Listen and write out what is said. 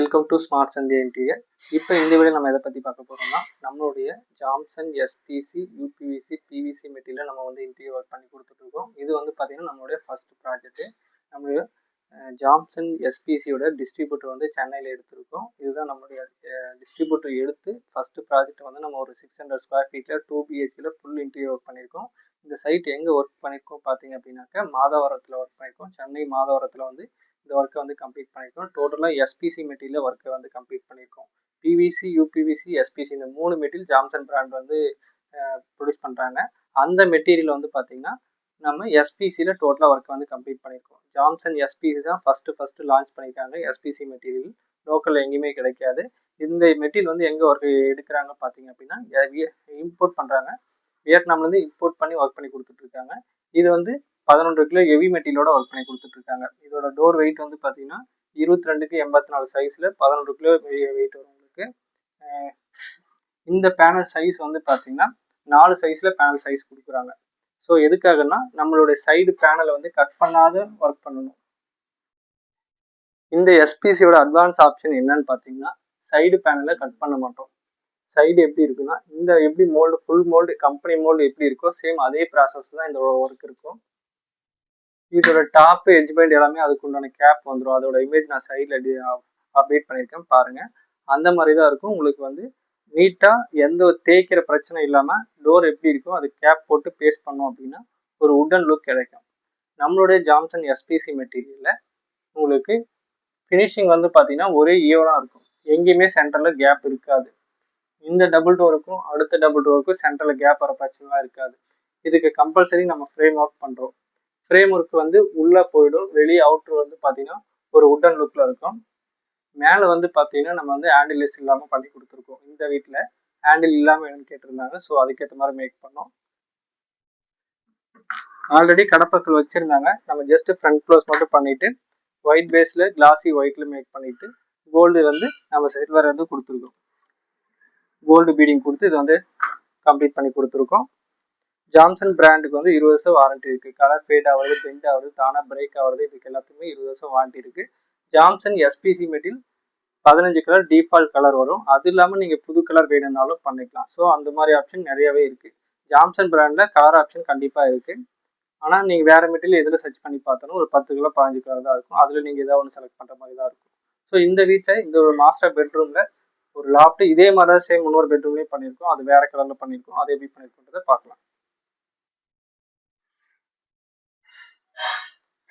Welcome to smart Sandhya interior. இப்போ இந்த video நம்ம எதை பற்றி பார்க்க போகிறோம்னா, நம்மளுடைய Jameson SPC UPVC PVC material நம்ம வந்து இன்டீரியர் ஒர்க் பண்ணி கொடுத்துட்ருக்கோம். இது வந்து பார்த்திங்கன்னா நம்மளுடைய ஃபர்ஸ்ட் ப்ராஜெக்ட்டு. நம்மளுடைய ஜாம்சன் எஸ்பிசியோட டிஸ்ட்ரிபியூட்டர் வந்து சென்னையில் எடுத்திருக்கோம். இதுதான் நம்மளுடைய டிஸ்ட்ரிபியூட்டர் எடுத்து ஃபஸ்ட்டு ப்ராஜெக்ட் வந்து நம்ம ஒரு 600 ஸ்கொயர் ஃபீட்டில் 2 பிஹெச்கில் ஃபுல் இன்டீரியர் ஒர்க் பண்ணியிருக்கோம். இந்த சைட் எங்கே ஒர்க் பண்ணியிருக்கோம் பார்த்தீங்க அப்படின்னாக்கா, மாதவரத்தில் ஒர்க் பண்ணியிருக்கோம். சென்னை மாதவரத்தில் வந்து இந்த ஒர்க்கை வந்து கம்ப்ளீட் பண்ணியிருக்கோம். டோட்டலாக எஸ்பிசி மெட்டீரியல் ஒர்க்கை வந்து கம்ப்ளீட் பண்ணியிருக்கோம். பிவிசி யூபிவிசி எஸ்பிசி இந்த 3 மெட்டீரியல் ஜாம்சன் பிராண்ட் வந்து ப்ரொடியூஸ் பண்ணுறாங்க. அந்த மெட்டீரியல் வந்து பார்த்தீங்கன்னா நம்ம எஸ்பிசியில் டோட்டலாக ஒர்க்கை வந்து கம்ப்ளீட் பண்ணியிருக்கோம். ஜாம்சன் எஸ்பிசி தான் ஃபஸ்ட்டு லான்ச் பண்ணியிருக்காங்க. எஸ்பிசி மெட்டீரியல் லோக்கலில் எங்கேயுமே கிடைக்காது. இந்த மெட்டீரியல் வந்து எங்கே ஒர்க் எடுக்கிறாங்க பார்த்தீங்க அப்படின்னா, இம்போர்ட் பண்ணுறாங்க. வியட்நாம்லேருந்து இம்போர்ட் பண்ணி ஒர்க் பண்ணி கொடுத்துட்ருக்காங்க. இது வந்து 11 கிலோ ஹெவி மெட்டீரியலோட ஒர்க் பண்ணி கொடுத்துட்ருக்காங்க. இதோட டோர் வெயிட் வந்து பார்த்தீங்கன்னா 22க்கு 84 சைஸில் 11 கிலோ வெயிட் வரும் உங்களுக்கு. இந்த பேனல் சைஸ் வந்து பார்த்தீங்கன்னா 4 சைஸில் பேனல் சைஸ் கொடுக்குறாங்க. ஸோ எதுக்காகன்னா, நம்மளுடைய சைடு பேனலை வந்து கட் பண்ணாத ஒர்க் பண்ணணும். இந்த எஸ்பிசியோட அட்வான்ஸ் ஆப்ஷன் என்னன்னு பார்த்தீங்கன்னா, சைடு பேனலை கட் பண்ண மாட்டோம். சைடு எப்படி இருக்குன்னா, இந்த எப்படி mould full mould company mould எப்படி இருக்கோ சேம் அதே ப்ராசஸ் தான் இந்த ஒர்க் இருக்கும். இதோட டாப் எட்ஜ் பாயிண்ட் எல்லாமே அதுக்கு உண்டான கேப் வந்துடும். அதோட இமேஜ் நான் சைடில் அப்டேட் பண்ணியிருக்கேன் பாருங்க. அந்த மாதிரி தான் இருக்கும். உங்களுக்கு வந்து நீட்டாக எந்த ஒரு தேய்க்கிற பிரச்சனை இல்லாமல் டோர் எப்படி இருக்கும் அது கேப் போட்டு பேஸ்ட் பண்ணோம் அப்படின்னா ஒரு உட்டன் லுக் கிடைக்கும். நம்மளுடைய ஜாம்சன் எஸ்பிசி மெட்டீரியலில் உங்களுக்கு ஃபினிஷிங் வந்து பார்த்தீங்கன்னா ஒரே ஈவனாக இருக்கும். எங்கேயுமே சென்டரில் கேப் இருக்காது. இந்த டபுள் டோருக்கும் அடுத்த டபுள் டோருக்கும் சென்டரில் கேப் வர பிரச்சனைலாம் இருக்காது. இதுக்கு கம்பல்சரி நம்ம ஃப்ரேம் ஒர்க் பண்ணுறோம். ஃப்ரேம் ஒர்க் வந்து உள்ளே போயிடும். வெளியே அவுட்ரு வந்து பார்த்தீங்கன்னா ஒரு உட்டன் லுக்கில் இருக்கும். மேலே வந்து பார்த்தீங்கன்னா நம்ம வந்து ஹேண்டில்ஸ் இல்லாமல் பண்ணி கொடுத்துருக்கோம். இந்த வீட்டில் ஹேண்டில் இல்லாமல் வேணும்னு கேட்டிருந்தாங்க. ஸோ அதுக்கேற்ற மாதிரி மேக் பண்ணோம். ஆல்ரெடி கடப்பக்கல் வச்சுருந்தாங்க. நம்ம ஜஸ்ட் ஃப்ரண்ட் க்ளோஸ் மட்டும் பண்ணிவிட்டு ஒயிட் பேஸில் கிளாஸி ஒயிட்டில் மேக் பண்ணிவிட்டு கோல்டு வந்து நம்ம சில்வர் வந்து கொடுத்துருக்கோம். கோல்டு பீடிங் கொடுத்து இது வந்து கம்ப்ளீட் பண்ணி கொடுத்துருக்கோம். ஜாம்சன் பிராண்டுக்கு வந்து 20 வருஷம் வாரண்டி இருக்குது. கலர் ஃபேட் ஆகுறது, பெண்ட் ஆகுறது, தானாக பிரேக் ஆகுறது, இதுக்கு எல்லாத்துக்குமே 20 வருஷம் வாரண்டி இருக்குது. Jameson SPC material 15 colour default colour வரும். அது இல்லாமல் நீங்கள் புது கலர் வேணும்னாலும் பண்ணிக்கலாம். ஸோ அந்த மாதிரி ஆப்ஷன் நிறையவே இருக்குது. ஜாம்சன் பிராண்டில் கலர் ஆப்ஷன் கண்டிப்பாக இருக்குது. ஆனால் நீங்கள் வேறு மெட்டீரியல் எதில் சர்ச் பண்ணி பார்த்தாலும் ஒரு 10 கலர் 15 கலர் தான் இருக்கும். அதில் நீங்கள் ஏதாவது ஒன்று செலக்ட் பண்ணுற மாதிரி தான் இருக்கும். ஸோ இந்த வீட்டில் இந்த ஒரு மாஸ்டர் பெட்ரூமில் ஒரு லாஃப்ட் இதே மாதிரி தான் சேம் இன்னொரு பெட்ரூம்லேயும் பண்ணியிருக்கோம். அது வேறு கலரில் பண்ணியிருக்கோம். அது எப்படி பண்ணியிருக்கோன்றதை பார்க்கலாம்.